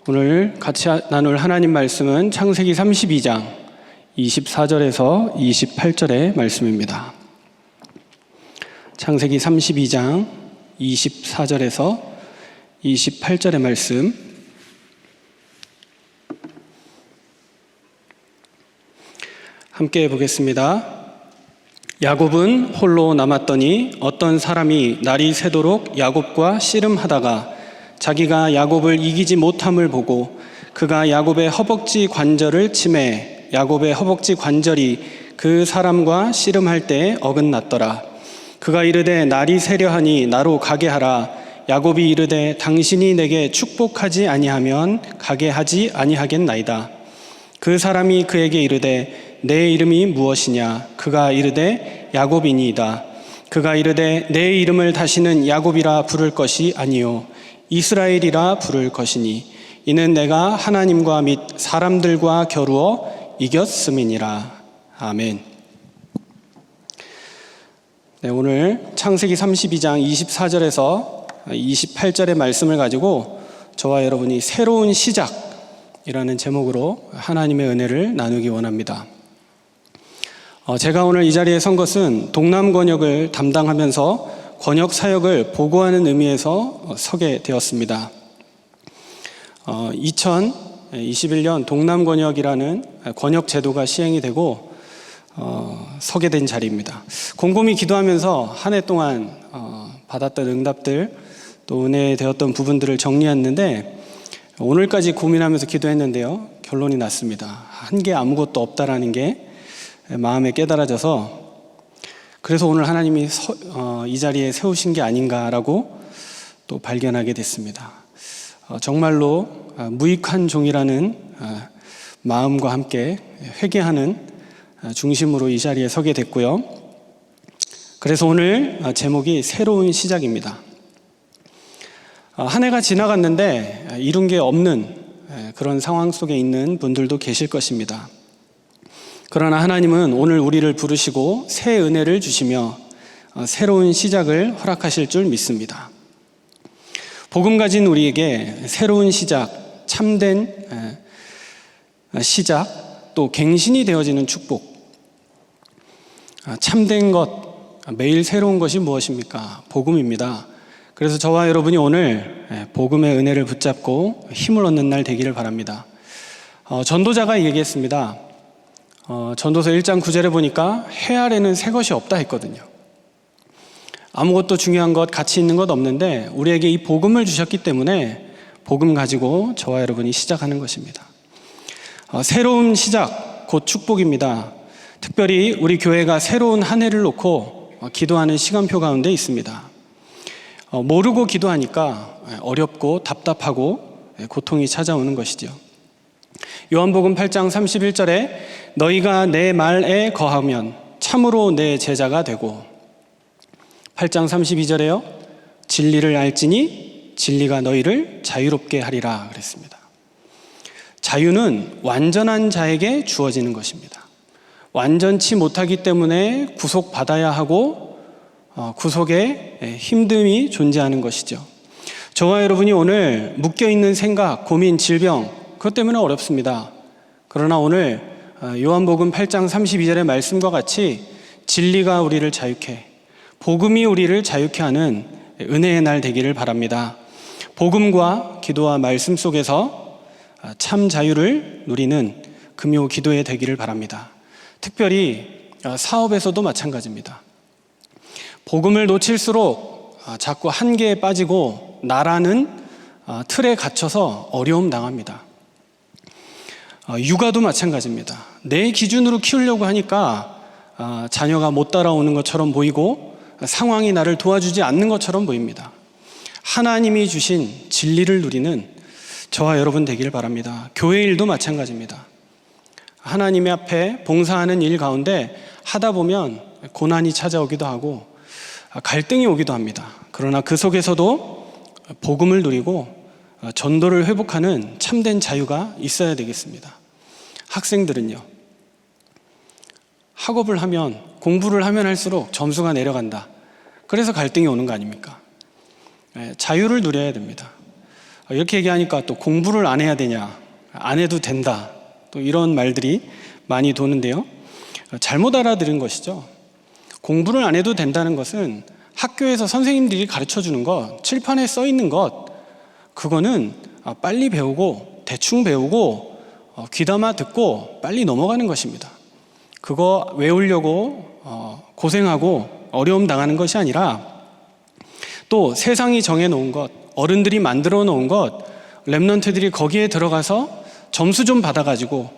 오늘 같이 나눌 하나님 말씀은 창세기 32장 24절에서 28절의 말씀입니다. 창세기 32장 24절에서 28절의 말씀, 함께 보겠습니다. 야곱은 홀로 남았더니 어떤 사람이 날이 새도록 야곱과 씨름하다가 자기가 야곱을 이기지 못함을 보고 그가 야곱의 허벅지 관절을 치매 야곱의 허벅지 관절이 그 사람과 씨름할 때에 어긋났더라. 그가 이르되 날이 새려하니 나로 가게 하라. 야곱이 이르되 당신이 내게 축복하지 아니하면 가게 하지 아니하겠나이다. 그 사람이 그에게 이르되 내 이름이 무엇이냐? 그가 이르되 야곱이니이다. 그가 이르되 내 이름을 다시는 야곱이라 부를 것이 아니요 이스라엘이라 부를 것이니 이는 내가 하나님과 및 사람들과 겨루어 이겼음이니라. 아멘. 네, 오늘 창세기 32장 24절에서 28절의 말씀을 가지고 저와 여러분이 새로운 시작이라는 제목으로 하나님의 은혜를 나누기 원합니다. 제가 오늘 이 자리에 선 것은 동남 권역을 담당하면서 권역 사역을 보고하는 의미에서 서게 되었습니다. 2021년 동남 권역이라는 권역 제도가 시행이 되고 서게 된 자리입니다. 곰곰이 기도하면서 한 해 동안 받았던 응답들 또 은혜되었던 부분들을 정리했는데 오늘까지 고민하면서 기도했는데요. 결론이 났습니다. 한 게 아무것도 없다라는 게 마음에 깨달아져서 그래서 오늘 하나님이 이 자리에 세우신 게 아닌가라고 또 발견하게 됐습니다. 정말로 무익한 종이라는 마음과 함께 회개하는 중심으로 이 자리에 서게 됐고요. 그래서 오늘 제목이 새로운 시작입니다. 한 해가 지나갔는데 이룬 게 없는 그런 상황 속에 있는 분들도 계실 것입니다. 그러나 하나님은 오늘 우리를 부르시고 새 은혜를 주시며 새로운 시작을 허락하실 줄 믿습니다. 복음 가진 우리에게 새로운 시작, 참된 시작, 또 갱신이 되어지는 축복. 참된 것, 매일 새로운 것이 무엇입니까? 복음입니다. 그래서 저와 여러분이 오늘 복음의 은혜를 붙잡고 힘을 얻는 날 되기를 바랍니다. 전도자가 얘기했습니다. 전도서 1장 9절에 보니까 해 아래는 새 것이 없다 했거든요. 아무것도 중요한 것, 가치 있는 것 없는데 우리에게 이 복음을 주셨기 때문에 복음 가지고 저와 여러분이 시작하는 것입니다. 새로운 시작, 곧 축복입니다. 특별히 우리 교회가 새로운 한 해를 놓고 기도하는 시간표 가운데 있습니다. 모르고 기도하니까 어렵고 답답하고 고통이 찾아오는 것이죠. 요한복음 8장 31절에 너희가 내 말에 거하면 참으로 내 제자가 되고 8장 32절에요 진리를 알지니 진리가 너희를 자유롭게 하리라 그랬습니다. 자유는 완전한 자에게 주어지는 것입니다. 완전치 못하기 때문에 구속받아야 하고 구속에 힘듦이 존재하는 것이죠. 저와 여러분이 오늘 묶여있는 생각, 고민, 질병 그것 때문에 어렵습니다. 그러나 오늘 요한복음 8장 32절의 말씀과 같이 진리가 우리를 자유케, 복음이 우리를 자유케 하는 은혜의 날 되기를 바랍니다. 복음과 기도와 말씀 속에서 참 자유를 누리는 금요 기도에 되기를 바랍니다. 특별히 사업에서도 마찬가지입니다. 복음을 놓칠수록 자꾸 한계에 빠지고 나라는 틀에 갇혀서 어려움 당합니다. 육아도 마찬가지입니다. 내 기준으로 키우려고 하니까 자녀가 못 따라오는 것처럼 보이고 상황이 나를 도와주지 않는 것처럼 보입니다. 하나님이 주신 진리를 누리는 저와 여러분 되기를 바랍니다. 교회 일도 마찬가지입니다. 하나님의 앞에 봉사하는 일 가운데 하다 보면 고난이 찾아오기도 하고 갈등이 오기도 합니다. 그러나 그 속에서도 복음을 누리고 전도를 회복하는 참된 자유가 있어야 되겠습니다. 학생들은요, 학업을 하면 공부를 하면 할수록 점수가 내려간다. 그래서 갈등이 오는 거 아닙니까? 자유를 누려야 됩니다. 이렇게 얘기하니까 또 공부를 안 해야 되냐, 안 해도 된다, 또 이런 말들이 많이 도는데요. 잘못 알아들은 것이죠. 공부를 안 해도 된다는 것은 학교에서 선생님들이 가르쳐주는 것, 칠판에 써 있는 것, 그거는 빨리 배우고 대충 배우고 귀담아 듣고 빨리 넘어가는 것입니다. 그거 외우려고 고생하고 어려움 당하는 것이 아니라, 또 세상이 정해놓은 것, 어른들이 만들어 놓은 것, 렘넌트들이 거기에 들어가서 점수 좀 받아가지고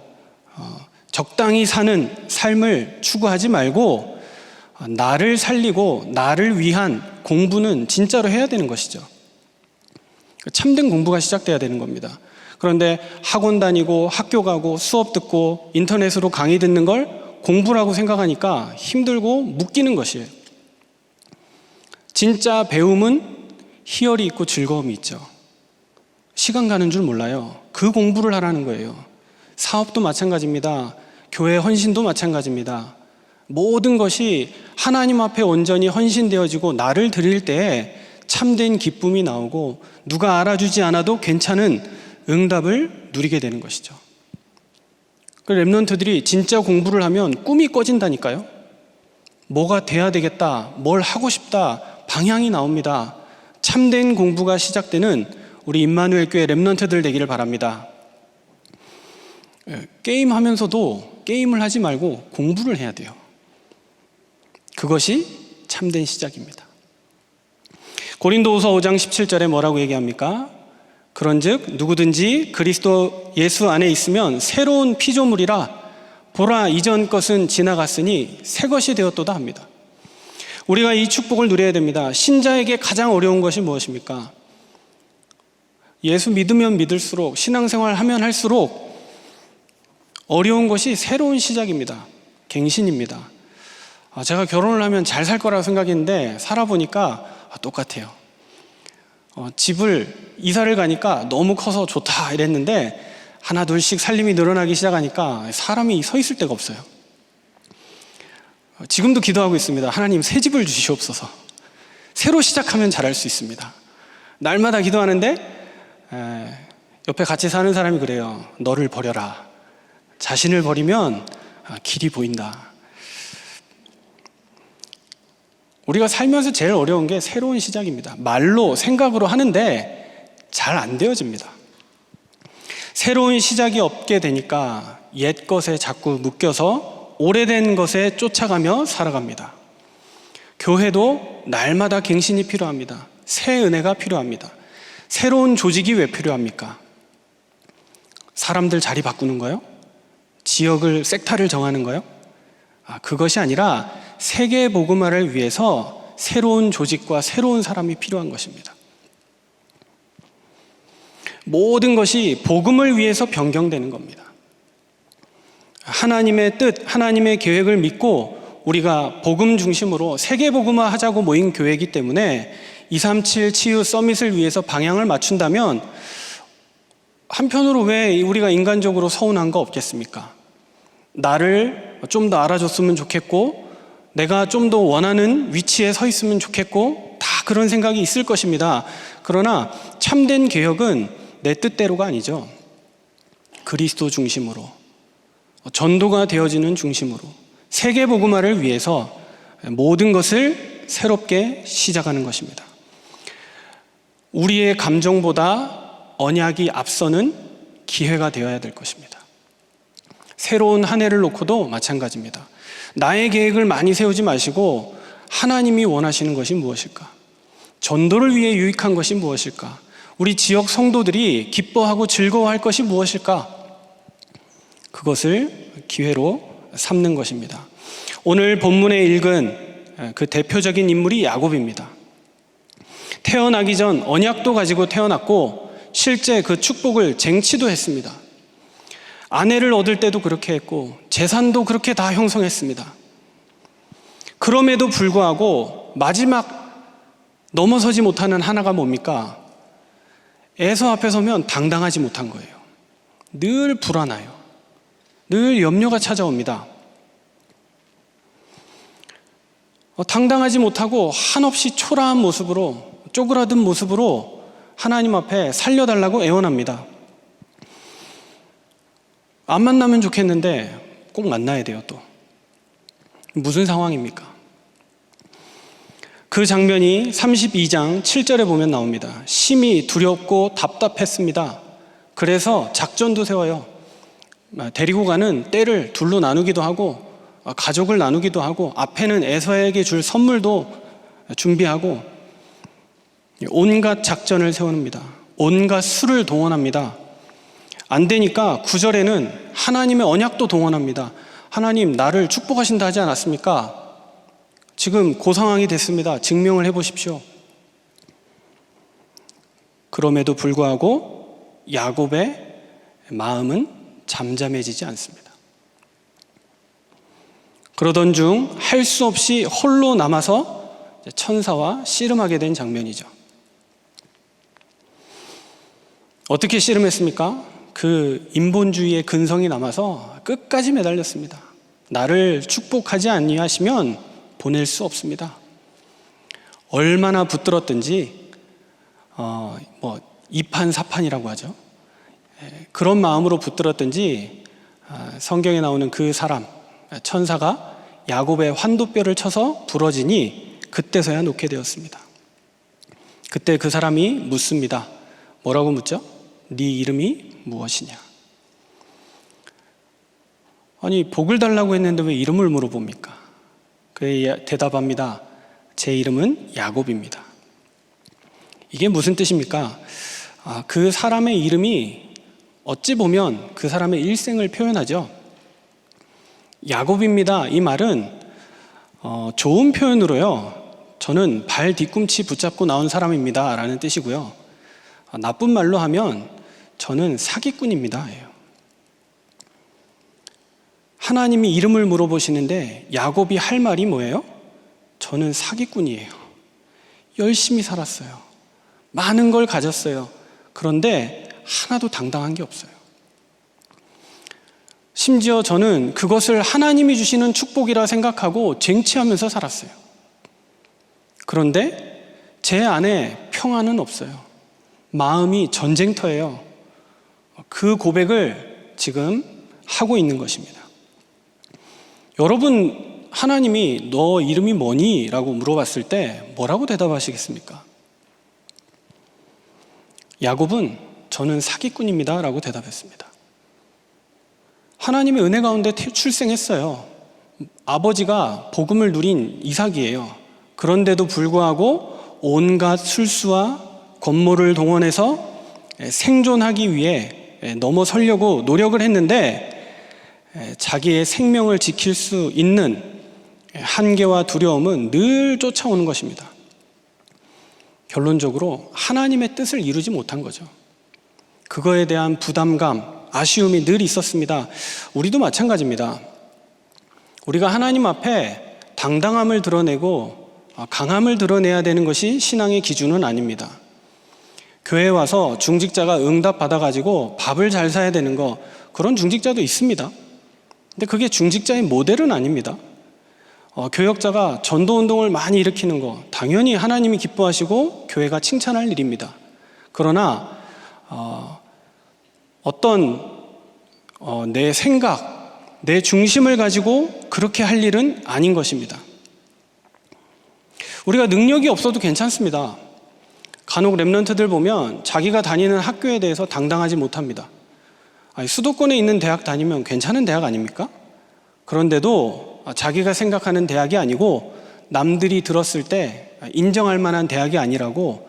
적당히 사는 삶을 추구하지 말고 나를 살리고 나를 위한 공부는 진짜로 해야 되는 것이죠. 참된 공부가 시작돼야 되는 겁니다. 그런데 학원 다니고 학교 가고 수업 듣고 인터넷으로 강의 듣는 걸 공부라고 생각하니까 힘들고 묶이는 것이에요. 진짜 배움은 희열이 있고 즐거움이 있죠. 시간 가는 줄 몰라요. 그 공부를 하라는 거예요. 사업도 마찬가지입니다. 교회 헌신도 마찬가지입니다. 모든 것이 하나님 앞에 온전히 헌신되어지고 나를 드릴 때에 참된 기쁨이 나오고 누가 알아주지 않아도 괜찮은 응답을 누리게 되는 것이죠. 그 렘넌트들이 진짜 공부를 하면 꿈이 꺼진다니까요. 뭐가 돼야 되겠다, 뭘 하고 싶다, 방향이 나옵니다. 참된 공부가 시작되는 우리 임마누엘 교회 렘넌트들 되기를 바랍니다. 게임하면서도 게임을 하지 말고 공부를 해야 돼요. 그것이 참된 시작입니다. 고린도후서 5장 17절에 뭐라고 얘기합니까? 그런즉 누구든지 그리스도 예수 안에 있으면 새로운 피조물이라, 보라 이전 것은 지나갔으니 새 것이 되었도다 합니다. 우리가 이 축복을 누려야 됩니다. 신자에게 가장 어려운 것이 무엇입니까? 예수 믿으면 믿을수록, 신앙생활 하면 할수록 어려운 것이 새로운 시작입니다. 갱신입니다. 제가 결혼을 하면 잘 살 거라고 생각했는데 살아보니까 똑같아요. 집을 이사를 가니까 너무 커서 좋다 이랬는데 하나 둘씩 살림이 늘어나기 시작하니까 사람이 서 있을 데가 없어요. 지금도 기도하고 있습니다. 하나님 새 집을 주시옵소서. 새로 시작하면 잘할 수 있습니다. 날마다 기도하는데 옆에 같이 사는 사람이 그래요. 너를 버려라. 자신을 버리면 길이 보인다. 우리가 살면서 제일 어려운 게 새로운 시작입니다. 말로 생각으로 하는데 잘 안 되어집니다. 새로운 시작이 없게 되니까 옛 것에 자꾸 묶여서 오래된 것에 쫓아가며 살아갑니다. 교회도 날마다 갱신이 필요합니다. 새 은혜가 필요합니다. 새로운 조직이 왜 필요합니까? 사람들 자리 바꾸는 거요? 지역을, 섹터를 정하는 거요? 그것이 아니라 세계 복음화를 위해서 새로운 조직과 새로운 사람이 필요한 것입니다. 모든 것이 복음을 위해서 변경되는 겁니다. 하나님의 뜻, 하나님의 계획을 믿고 우리가 복음 중심으로 세계 복음화 하자고 모인 교회이기 때문에 237 치유 서밋을 위해서 방향을 맞춘다면 한편으로 왜 우리가 인간적으로 서운한 거 없겠습니까? 나를 좀 더 알아줬으면 좋겠고 내가 좀 더 원하는 위치에 서 있으면 좋겠고 다 그런 생각이 있을 것입니다. 그러나 참된 개혁은 내 뜻대로가 아니죠. 그리스도 중심으로, 전도가 되어지는 중심으로 세계 복음화를 위해서 모든 것을 새롭게 시작하는 것입니다. 우리의 감정보다 언약이 앞서는 기회가 되어야 될 것입니다. 새로운 한 해를 놓고도 마찬가지입니다. 나의 계획을 많이 세우지 마시고 하나님이 원하시는 것이 무엇일까? 전도를 위해 유익한 것이 무엇일까? 우리 지역 성도들이 기뻐하고 즐거워할 것이 무엇일까? 그것을 기회로 삼는 것입니다. 오늘 본문에 읽은 그 대표적인 인물이 야곱입니다. 태어나기 전 언약도 가지고 태어났고 실제 그 축복을 쟁취도 했습니다. 아내를 얻을 때도 그렇게 했고 재산도 그렇게 다 형성했습니다. 그럼에도 불구하고 마지막 넘어서지 못하는 하나가 뭡니까? 에서 앞에 서면 당당하지 못한 거예요. 늘 불안해요. 늘 염려가 찾아옵니다. 당당하지 못하고 한없이 초라한 모습으로, 쪼그라든 모습으로 하나님 앞에 살려달라고 애원합니다. 안 만나면 좋겠는데 꼭 만나야 돼요. 또 무슨 상황입니까? 그 장면이 32장 7절에 보면 나옵니다. 심히 두렵고 답답했습니다. 그래서 작전도 세워요. 데리고 가는 떼를 둘로 나누기도 하고 가족을 나누기도 하고 앞에는 에서에게 줄 선물도 준비하고 온갖 작전을 세웁니다. 온갖 수를 동원합니다. 안 되니까 9절에는 하나님의 언약도 동원합니다. 하나님, 나를 축복하신다 하지 않았습니까? 지금 그 상황이 됐습니다. 증명을 해보십시오. 그럼에도 불구하고 야곱의 마음은 잠잠해지지 않습니다. 그러던 중 할 수 없이 홀로 남아서 천사와 씨름하게 된 장면이죠. 어떻게 씨름했습니까? 그 인본주의의 근성이 남아서 끝까지 매달렸습니다. 나를 축복하지 아니하시면 보낼 수 없습니다. 얼마나 붙들었든지 이판사판이라고 하죠. 그런 마음으로 붙들었든지 성경에 나오는 그 사람 천사가 야곱의 환도뼈를 쳐서 부러지니 그때서야 놓게 되었습니다. 그때 그 사람이 묻습니다. 뭐라고 묻죠? 네 이름이 무엇이냐? 아니, 복을 달라고 했는데 왜 이름을 물어봅니까? 그에 대답합니다. 제 이름은 야곱입니다. 이게 무슨 뜻입니까? 그 사람의 이름이 어찌 보면 그 사람의 일생을 표현하죠. 야곱입니다. 이 말은 좋은 표현으로요. 저는 발 뒤꿈치 붙잡고 나온 사람입니다. 라는 뜻이고요. 나쁜 말로 하면 저는 사기꾼입니다. 하나님이 이름을 물어보시는데 야곱이 할 말이 뭐예요? 저는 사기꾼이에요. 열심히 살았어요. 많은 걸 가졌어요. 그런데 하나도 당당한 게 없어요. 심지어 저는 그것을 하나님이 주시는 축복이라 생각하고 쟁취하면서 살았어요. 그런데 제 안에 평안은 없어요. 마음이 전쟁터예요. 그 고백을 지금 하고 있는 것입니다. 여러분, 하나님이 너 이름이 뭐니? 라고 물어봤을 때 뭐라고 대답하시겠습니까? 야곱은 저는 사기꾼입니다. 라고 대답했습니다. 하나님의 은혜 가운데 출생했어요. 아버지가 복음을 누린 이삭이에요. 그런데도 불구하고 온갖 술수와 권모를 동원해서 생존하기 위해 넘어서려고 노력을 했는데 자기의 생명을 지킬 수 있는 한계와 두려움은 늘 쫓아오는 것입니다. 결론적으로 하나님의 뜻을 이루지 못한 거죠. 그거에 대한 부담감, 아쉬움이 늘 있었습니다. 우리도 마찬가지입니다. 우리가 하나님 앞에 당당함을 드러내고 강함을 드러내야 되는 것이 신앙의 기준은 아닙니다. 교회에 와서 중직자가 응답 받아가지고 밥을 잘 사야 되는 거, 그런 중직자도 있습니다. 근데 그게 중직자의 모델은 아닙니다. 교역자가 전도운동을 많이 일으키는 거, 당연히 하나님이 기뻐하시고 교회가 칭찬할 일입니다. 그러나 내 생각, 내 중심을 가지고 그렇게 할 일은 아닌 것입니다. 우리가 능력이 없어도 괜찮습니다. 간혹 랩런트들 보면 자기가 다니는 학교에 대해서 당당하지 못합니다. 수도권에 있는 대학 다니면 괜찮은 대학 아닙니까? 그런데도 자기가 생각하는 대학이 아니고 남들이 들었을 때 인정할 만한 대학이 아니라고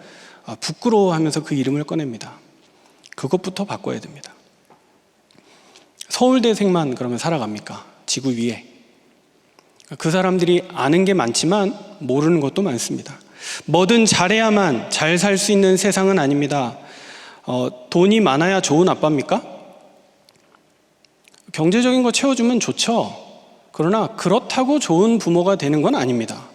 부끄러워하면서 그 이름을 꺼냅니다. 그것부터 바꿔야 됩니다. 서울대생만 그러면 살아갑니까? 지구 위에. 그 사람들이 아는 게 많지만 모르는 것도 많습니다. 뭐든 잘해야만 잘 살 수 있는 세상은 아닙니다. 돈이 많아야 좋은 아빠입니까? 경제적인 거 채워주면 좋죠. 그러나 그렇다고 좋은 부모가 되는 건 아닙니다.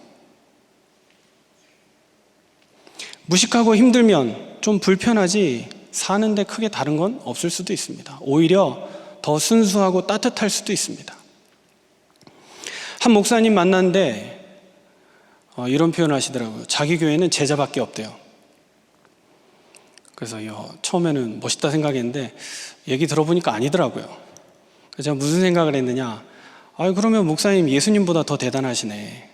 무식하고 힘들면 좀 불편하지 사는데 크게 다른 건 없을 수도 있습니다. 오히려 더 순수하고 따뜻할 수도 있습니다. 한 목사님 만났는데 이런 표현을 하시더라고요. 자기 교회는 제자밖에 없대요. 그래서 처음에는 멋있다 생각했는데 얘기 들어보니까 아니더라고요. 그래서 제가 무슨 생각을 했느냐, 그러면 목사님 예수님보다 더 대단하시네.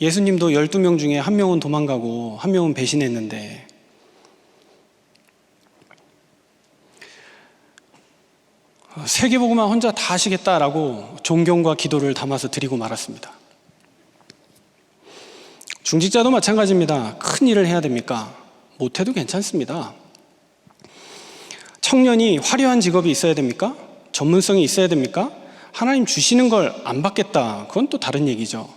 예수님도 12명 중에 1명은 도망가고 1명은 배신했는데, 세계복음만 혼자 다 하시겠다라고 존경과 기도를 담아서 드리고 말았습니다. 중직자도 마찬가지입니다. 큰 일을 해야 됩니까? 못해도 괜찮습니다. 청년이 화려한 직업이 있어야 됩니까? 전문성이 있어야 됩니까? 하나님 주시는 걸 안 받겠다, 그건 또 다른 얘기죠.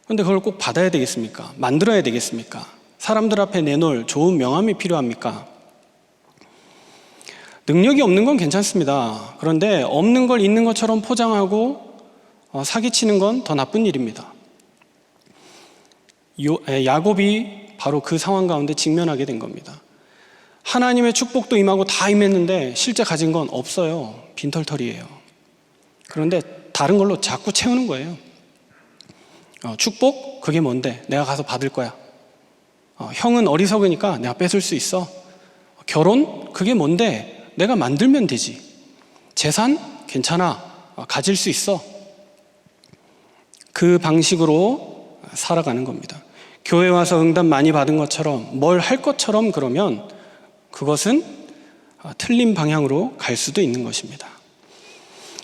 그런데 그걸 꼭 받아야 되겠습니까? 만들어야 되겠습니까? 사람들 앞에 내놓을 좋은 명함이 필요합니까? 능력이 없는 건 괜찮습니다. 그런데 없는 걸 있는 것처럼 포장하고 사기치는 건 더 나쁜 일입니다. 야곱이 바로 그 상황 가운데 직면하게 된 겁니다. 하나님의 축복도 임하고 다 임했는데 실제 가진 건 없어요. 빈털터리예요. 그런데 다른 걸로 자꾸 채우는 거예요. 축복? 그게 뭔데? 내가 가서 받을 거야. 형은 어리석으니까 내가 뺏을 수 있어. 결혼? 그게 뭔데? 내가 만들면 되지. 재산? 괜찮아. 가질 수 있어. 그 방식으로 살아가는 겁니다. 교회 와서 응답 많이 받은 것처럼, 뭘 할 것처럼 그러면 그것은 틀린 방향으로 갈 수도 있는 것입니다.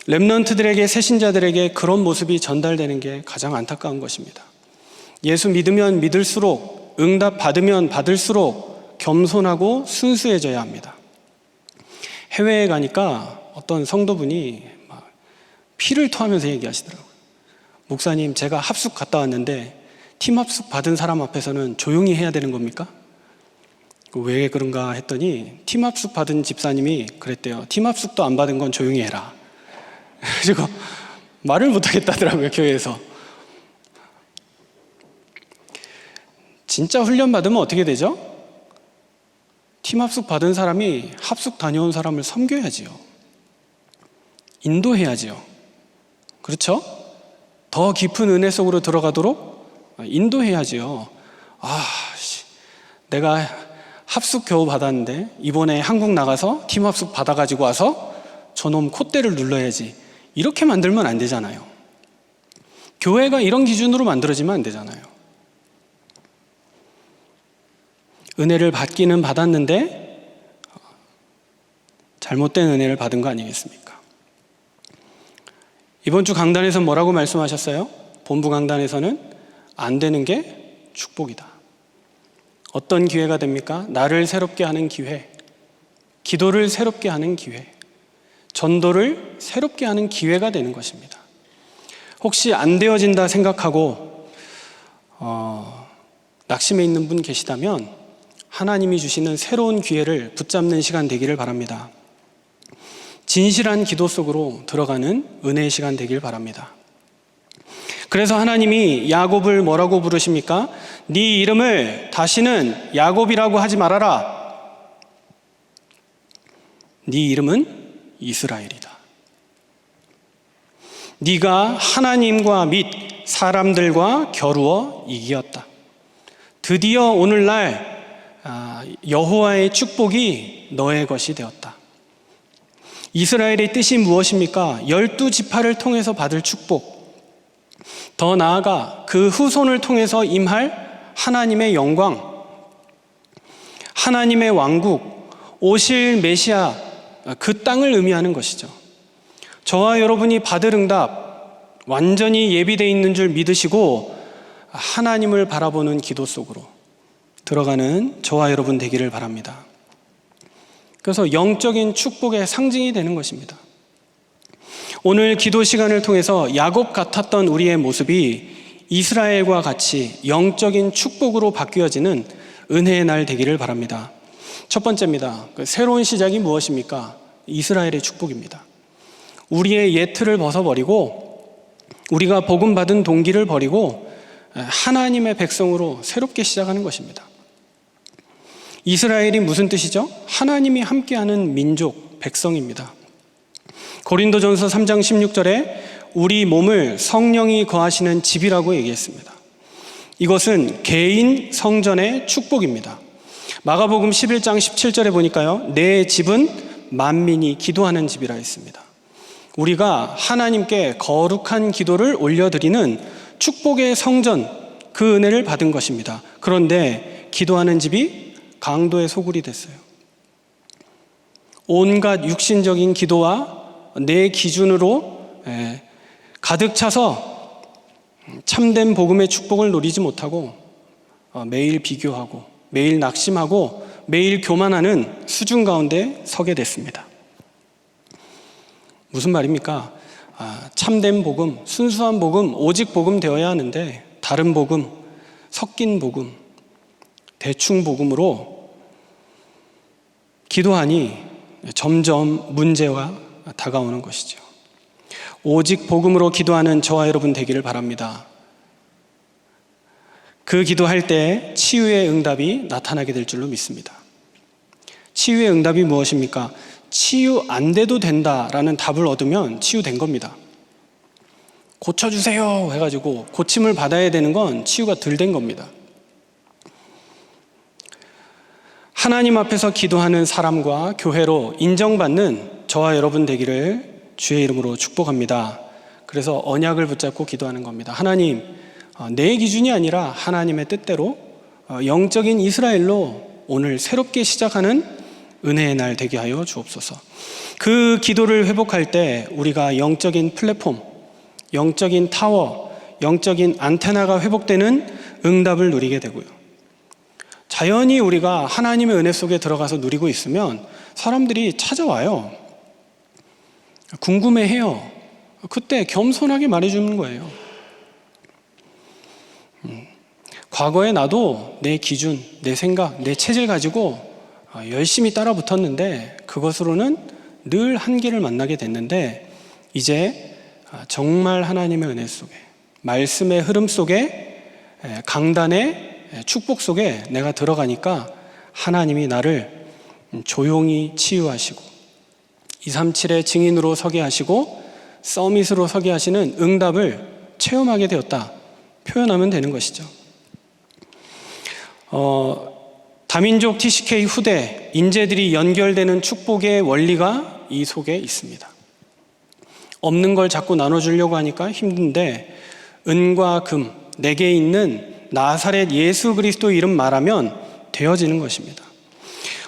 렘넌트들에게, 새신자들에게 그런 모습이 전달되는 게 가장 안타까운 것입니다. 예수 믿으면 믿을수록, 응답 받으면 받을수록 겸손하고 순수해져야 합니다. 해외에 가니까 어떤 성도분이 막 피를 토하면서 얘기하시더라고요. 목사님, 제가 합숙 갔다 왔는데 팀 합숙 받은 사람 앞에서는 조용히 해야 되는 겁니까? 왜 그런가 했더니 팀 합숙 받은 집사님이 그랬대요. 팀 합숙도 안 받은 건 조용히 해라. 그래서 말을 못하겠다더라고요, 교회에서. 진짜 훈련 받으면 어떻게 되죠? 팀 합숙 받은 사람이 합숙 다녀온 사람을 섬겨야지요. 인도해야지요. 그렇죠? 더 깊은 은혜 속으로 들어가도록 인도해야지요. 내가 합숙 겨우 받았는데 이번에 한국 나가서 팀 합숙 받아가지고 와서 저놈 콧대를 눌러야지. 이렇게 만들면 안 되잖아요. 교회가 이런 기준으로 만들어지면 안 되잖아요. 은혜를 받기는 받았는데 잘못된 은혜를 받은 거 아니겠습니까? 이번 주 강단에서 뭐라고 말씀하셨어요? 본부 강단에서는 안 되는 게 축복이다. 어떤 기회가 됩니까? 나를 새롭게 하는 기회, 기도를 새롭게 하는 기회, 전도를 새롭게 하는 기회가 되는 것입니다. 혹시 안 되어진다 생각하고 낙심해 있는 분 계시다면 하나님이 주시는 새로운 기회를 붙잡는 시간 되기를 바랍니다. 진실한 기도 속으로 들어가는 은혜의 시간 되길 바랍니다. 그래서 하나님이 야곱을 뭐라고 부르십니까? 네 이름을 다시는 야곱이라고 하지 말아라. 네 이름은 이스라엘이다. 네가 하나님과 및 사람들과 겨루어 이기었다. 드디어 오늘날 여호와의 축복이 너의 것이 되었다. 이스라엘의 뜻이 무엇입니까? 12지파를 통해서 받을 축복, 더 나아가 그 후손을 통해서 임할 하나님의 영광, 하나님의 왕국, 오실 메시아, 그 땅을 의미하는 것이죠. 저와 여러분이 받을 응답 완전히 예비되어 있는 줄 믿으시고 하나님을 바라보는 기도 속으로 들어가는 저와 여러분 되기를 바랍니다. 그래서 영적인 축복의 상징이 되는 것입니다. 오늘 기도 시간을 통해서 야곱 같았던 우리의 모습이 이스라엘과 같이 영적인 축복으로 바뀌어지는 은혜의 날 되기를 바랍니다. 첫 번째입니다. 새로운 시작이 무엇입니까? 이스라엘의 축복입니다. 우리의 옛 틀을 벗어버리고 우리가 복음 받은 동기를 버리고 하나님의 백성으로 새롭게 시작하는 것입니다. 이스라엘이 무슨 뜻이죠? 하나님이 함께하는 민족, 백성입니다. 고린도전서 3장 16절에 우리 몸을 성령이 거하시는 집이라고 얘기했습니다. 이것은 개인 성전의 축복입니다. 마가복음 11장 17절에 보니까요, 내 집은 만민이 기도하는 집이라 했습니다. 우리가 하나님께 거룩한 기도를 올려드리는 축복의 성전, 그 은혜를 받은 것입니다. 그런데 기도하는 집이 강도의 소굴이 됐어요. 온갖 육신적인 기도와 내 기준으로 가득 차서 참된 복음의 축복을 누리지 못하고 매일 비교하고 매일 낙심하고 매일 교만하는 수준 가운데 서게 됐습니다. 무슨 말입니까? 참된 복음, 순수한 복음, 오직 복음 되어야 하는데 다른 복음, 섞인 복음, 대충 복음으로 기도하니 점점 문제가 다가오는 것이죠. 오직 복음으로 기도하는 저와 여러분 되기를 바랍니다. 그 기도할 때 치유의 응답이 나타나게 될 줄로 믿습니다. 치유의 응답이 무엇입니까? 치유 안 돼도 된다라는 답을 얻으면 치유된 겁니다. 고쳐주세요 해가지고 고침을 받아야 되는 건 치유가 덜 된 겁니다. 하나님 앞에서 기도하는 사람과 교회로 인정받는 저와 여러분 되기를 주의 이름으로 축복합니다. 그래서 언약을 붙잡고 기도하는 겁니다. 하나님, 내 기준이 아니라 하나님의 뜻대로 영적인 이스라엘로 오늘 새롭게 시작하는 은혜의 날 되게 하여 주옵소서. 그 기도를 회복할 때 우리가 영적인 플랫폼, 영적인 타워, 영적인 안테나가 회복되는 응답을 누리게 되고요. 자연히 우리가 하나님의 은혜 속에 들어가서 누리고 있으면 사람들이 찾아와요. 궁금해해요. 그때 겸손하게 말해주는 거예요. 과거에 나도 내 기준, 내 생각, 내 체질 가지고 열심히 따라 붙었는데 그것으로는 늘 한계를 만나게 됐는데 이제 정말 하나님의 은혜 속에, 말씀의 흐름 속에, 강단의 축복 속에 내가 들어가니까 하나님이 나를 조용히 치유하시고 237의 증인으로 서게 하시고 서밋으로 서게 하시는 응답을 체험하게 되었다 표현하면 되는 것이죠. 다민족 TCK 후대 인재들이 연결되는 축복의 원리가 이 속에 있습니다. 없는 걸 자꾸 나눠주려고 하니까 힘든데 은과 금, 내게 있는 나사렛 예수 그리스도 이름 말하면 되어지는 것입니다.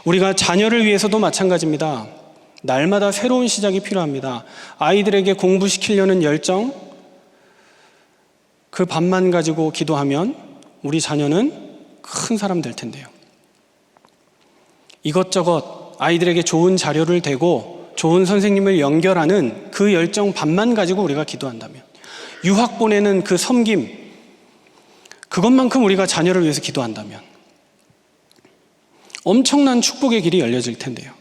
우리가 자녀를 위해서도 마찬가지입니다. 날마다 새로운 시작이 필요합니다. 아이들에게 공부시키려는 열정, 그 밥만 가지고 기도하면 우리 자녀는 큰 사람 될 텐데요. 이것저것 아이들에게 좋은 자료를 대고 좋은 선생님을 연결하는 그 열정 반만 가지고 우리가 기도한다면, 유학 보내는 그 섬김, 그것만큼 우리가 자녀를 위해서 기도한다면 엄청난 축복의 길이 열려질 텐데요.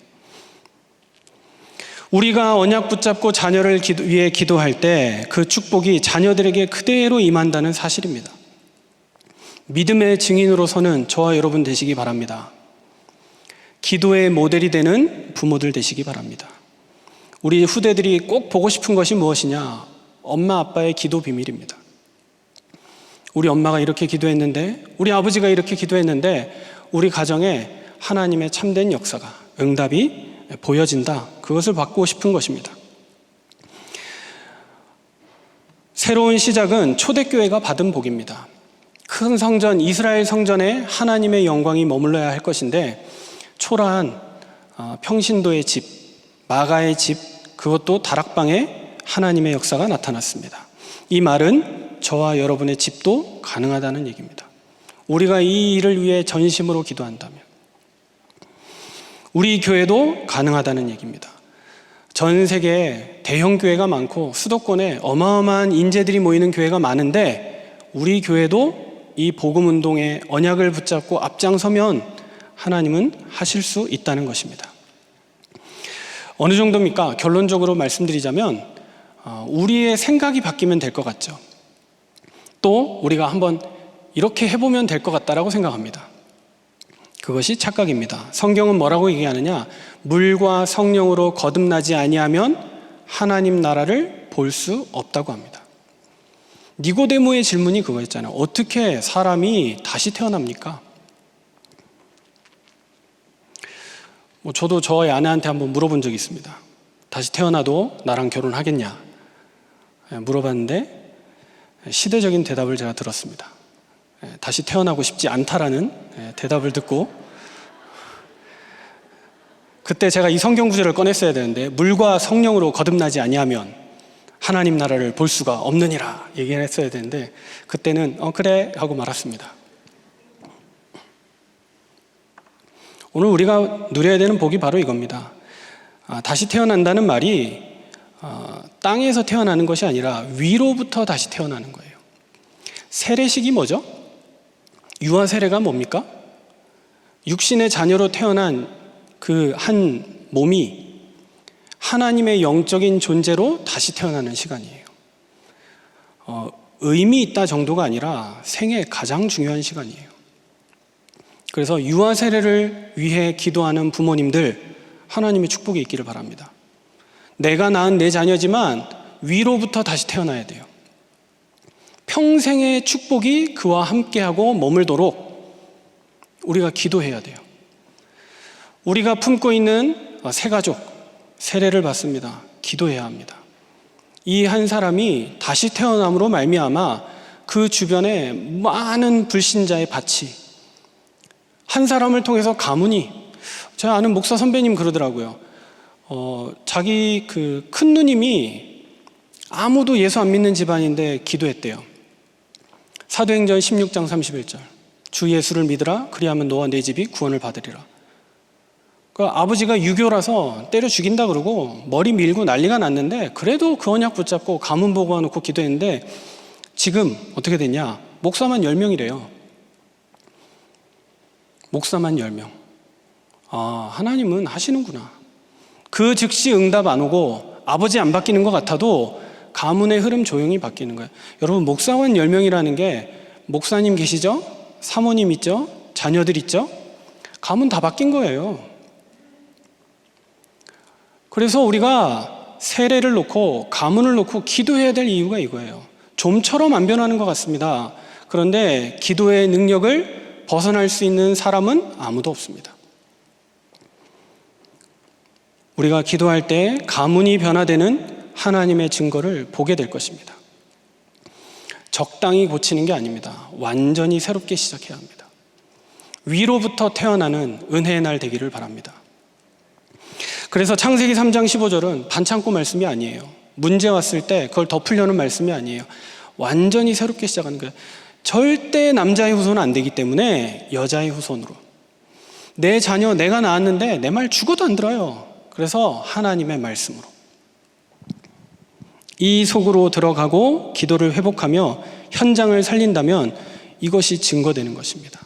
우리가 언약 붙잡고 자녀를 위해 기도할 때 그 축복이 자녀들에게 그대로 임한다는 사실입니다. 믿음의 증인으로 서는 저와 여러분 되시기 바랍니다. 기도의 모델이 되는 부모들 되시기 바랍니다. 우리 후대들이 꼭 보고 싶은 것이 무엇이냐? 엄마 아빠의 기도 비밀입니다. 우리 엄마가 이렇게 기도했는데, 우리 아버지가 이렇게 기도했는데 우리 가정에 하나님의 참된 역사가, 응답이 보여진다. 그것을 받고 싶은 것입니다. 새로운 시작은 초대교회가 받은 복입니다. 큰 성전, 이스라엘 성전에 하나님의 영광이 머물러야 할 것인데 초라한 평신도의 집, 마가의 집, 그것도 다락방에 하나님의 역사가 나타났습니다. 이 말은 저와 여러분의 집도 가능하다는 얘기입니다. 우리가 이 일을 위해 전심으로 기도한다면 우리 교회도 가능하다는 얘기입니다. 전 세계에 대형 교회가 많고 수도권에 어마어마한 인재들이 모이는 교회가 많은데 우리 교회도 이 복음 운동에 언약을 붙잡고 앞장서면 하나님은 하실 수 있다는 것입니다. 어느 정도입니까? 결론적으로 말씀드리자면 우리의 생각이 바뀌면 될 것 같죠. 또 우리가 한번 이렇게 해보면 될 것 같다라고 생각합니다. 그것이 착각입니다. 성경은 뭐라고 얘기하느냐? 물과 성령으로 거듭나지 아니하면 하나님 나라를 볼 수 없다고 합니다. 니고데모의 질문이 그거였잖아요. 어떻게 사람이 다시 태어납니까? 저도 저의 아내한테 한번 물어본 적이 있습니다. 다시 태어나도 나랑 결혼하겠냐 물어봤는데 시대적인 대답을 제가 들었습니다. 다시 태어나고 싶지 않다라는 대답을 듣고, 그때 제가 이 성경 구절을 꺼냈어야 되는데, 물과 성령으로 거듭나지 아니하면 하나님 나라를 볼 수가 없느니라 얘기를 했어야 되는데, 그때는 그래 하고 말았습니다. 오늘 우리가 누려야 되는 복이 바로 이겁니다. 다시 태어난다는 말이 땅에서 태어나는 것이 아니라 위로부터 다시 태어나는 거예요. 세례식이 뭐죠? 유아 세례가 뭡니까? 육신의 자녀로 태어난 그 한 몸이 하나님의 영적인 존재로 다시 태어나는 시간이에요. 의미 있다 정도가 아니라 생애 가장 중요한 시간이에요. 그래서 유아 세례를 위해 기도하는 부모님들, 하나님의 축복이 있기를 바랍니다. 내가 낳은 내 자녀지만 위로부터 다시 태어나야 돼요. 평생의 축복이 그와 함께하고 머물도록 우리가 기도해야 돼요. 우리가 품고 있는 새 가족, 세례를 받습니다. 기도해야 합니다. 이 한 사람이 다시 태어남으로 말미암아 그 주변에 많은 불신자의 밭이, 한 사람을 통해서 가문이, 제가 아는 목사 선배님 그러더라고요. 자기 그 큰 누님이 아무도 예수 안 믿는 집안인데 기도했대요. 사도행전 16장 31절. 주 예수를 믿으라. 그리하면 너와 내 집이 구원을 받으리라. 그러니까 아버지가 유교라서 때려 죽인다 그러고 머리 밀고 난리가 났는데, 그래도 그 언약 붙잡고 가문 보고 놓고 기도했는데, 지금 어떻게 됐냐? 목사만 10명이래요. 목사만 10명. 하나님은 하시는구나. 그 즉시 응답 안 오고 아버지 안 바뀌는 것 같아도 가문의 흐름 조용히 바뀌는 거예요. 여러분, 목사원 10명이라는 게 목사님 계시죠? 사모님 있죠? 자녀들 있죠? 가문 다 바뀐 거예요. 그래서 우리가 세례를 놓고 가문을 놓고 기도해야 될 이유가 이거예요. 좀처럼 안 변하는 것 같습니다. 그런데 기도의 능력을 벗어날 수 있는 사람은 아무도 없습니다. 우리가 기도할 때 가문이 변화되는 하나님의 증거를 보게 될 것입니다. 적당히 고치는 게 아닙니다. 완전히 새롭게 시작해야 합니다. 위로부터 태어나는 은혜의 날 되기를 바랍니다. 그래서 창세기 3장 15절은 반창고 말씀이 아니에요. 문제 왔을 때 그걸 덮으려는 말씀이 아니에요. 완전히 새롭게 시작하는 거예요. 절대 남자의 후손은 안 되기 때문에 여자의 후손으로. 내 자녀 내가 낳았는데 내 말 죽어도 안 들어요. 그래서 하나님의 말씀으로. 이 속으로 들어가고 기도를 회복하며 현장을 살린다면 이것이 증거되는 것입니다.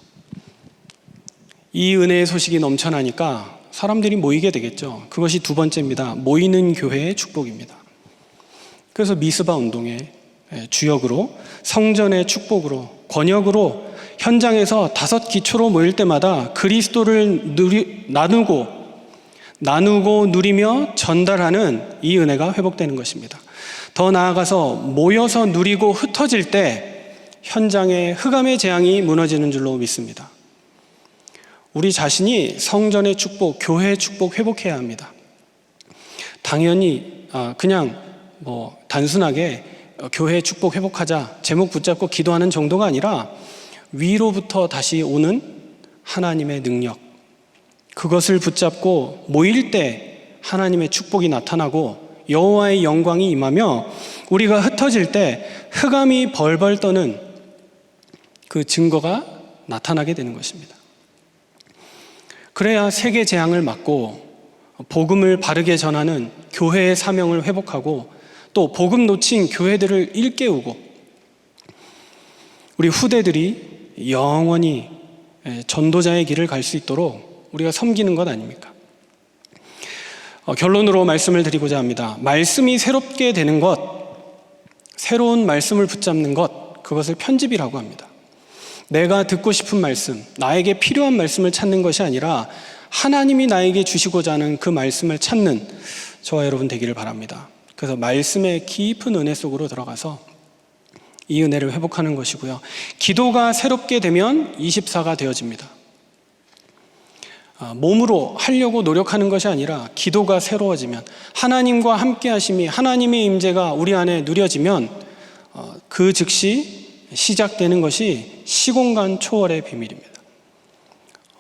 이 은혜의 소식이 넘쳐나니까 사람들이 모이게 되겠죠. 그것이 두 번째입니다. 모이는 교회의 축복입니다. 그래서 미스바 운동의 주역으로, 성전의 축복으로, 권역으로, 현장에서 5 기초로 모일 때마다 그리스도를 나누고 누리며 전달하는 이 은혜가 회복되는 것입니다. 더 나아가서 모여서 누리고 흩어질 때 현장의 흑암의 재앙이 무너지는 줄로 믿습니다. 우리 자신이 성전의 축복, 교회의 축복 회복해야 합니다. 당연히 그냥 단순하게 교회의 축복 회복하자, 제목 붙잡고 기도하는 정도가 아니라 위로부터 다시 오는 하나님의 능력, 그것을 붙잡고 모일 때 하나님의 축복이 나타나고 여호와의 영광이 임하며 우리가 흩어질 때 흑암이 벌벌 떠는 그 증거가 나타나게 되는 것입니다. 그래야 세계 재앙을 막고 복음을 바르게 전하는 교회의 사명을 회복하고 또 복음 놓친 교회들을 일깨우고 우리 후대들이 영원히 전도자의 길을 갈 수 있도록 우리가 섬기는 것 아닙니까? 결론으로 말씀을 드리고자 합니다. 말씀이 새롭게 되는 것, 새로운 말씀을 붙잡는 것, 그것을 편집이라고 합니다. 내가 듣고 싶은 말씀, 나에게 필요한 말씀을 찾는 것이 아니라 하나님이 나에게 주시고자 하는 그 말씀을 찾는 저와 여러분 되기를 바랍니다. 그래서 말씀의 깊은 은혜 속으로 들어가서 이 은혜를 회복하는 것이고요. 기도가 새롭게 되면 24가 되어집니다. 몸으로 하려고 노력하는 것이 아니라 기도가 새로워지면, 하나님과 함께 하심이, 하나님의 임재가 우리 안에 누려지면 그 즉시 시작되는 것이 시공간 초월의 비밀입니다.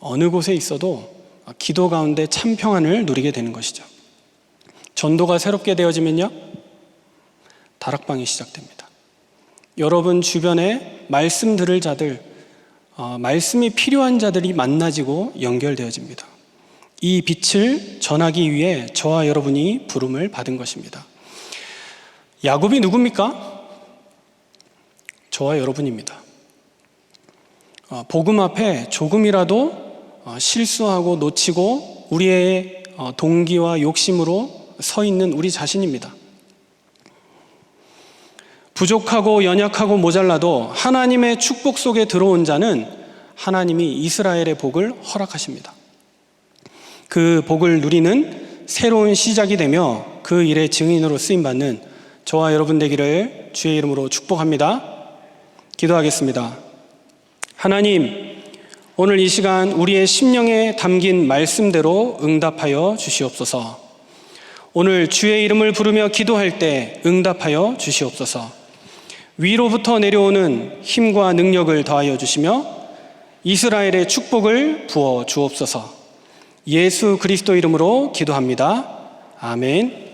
어느 곳에 있어도 기도 가운데 참 평안을 누리게 되는 것이죠. 전도가 새롭게 되어지면요, 다락방이 시작됩니다. 여러분 주변에 말씀 들을 자들, 말씀이 필요한 자들이 만나지고 연결되어집니다. 이 빛을 전하기 위해 저와 여러분이 부름을 받은 것입니다. 야곱이 누굽니까? 저와 여러분입니다. 복음 앞에 조금이라도 실수하고 놓치고 우리의 동기와 욕심으로 서 있는 우리 자신입니다. 부족하고 연약하고 모자라도 하나님의 축복 속에 들어온 자는 하나님이 이스라엘의 복을 허락하십니다. 그 복을 누리는 새로운 시작이 되며 그 일의 증인으로 쓰임받는 저와 여러분 되기를 주의 이름으로 축복합니다. 기도하겠습니다. 하나님, 오늘 이 시간 우리의 심령에 담긴 말씀대로 응답하여 주시옵소서. 오늘 주의 이름을 부르며 기도할 때 응답하여 주시옵소서. 위로부터 내려오는 힘과 능력을 더하여 주시며 이스라엘의 축복을 부어 주옵소서. 예수 그리스도 이름으로 기도합니다. 아멘.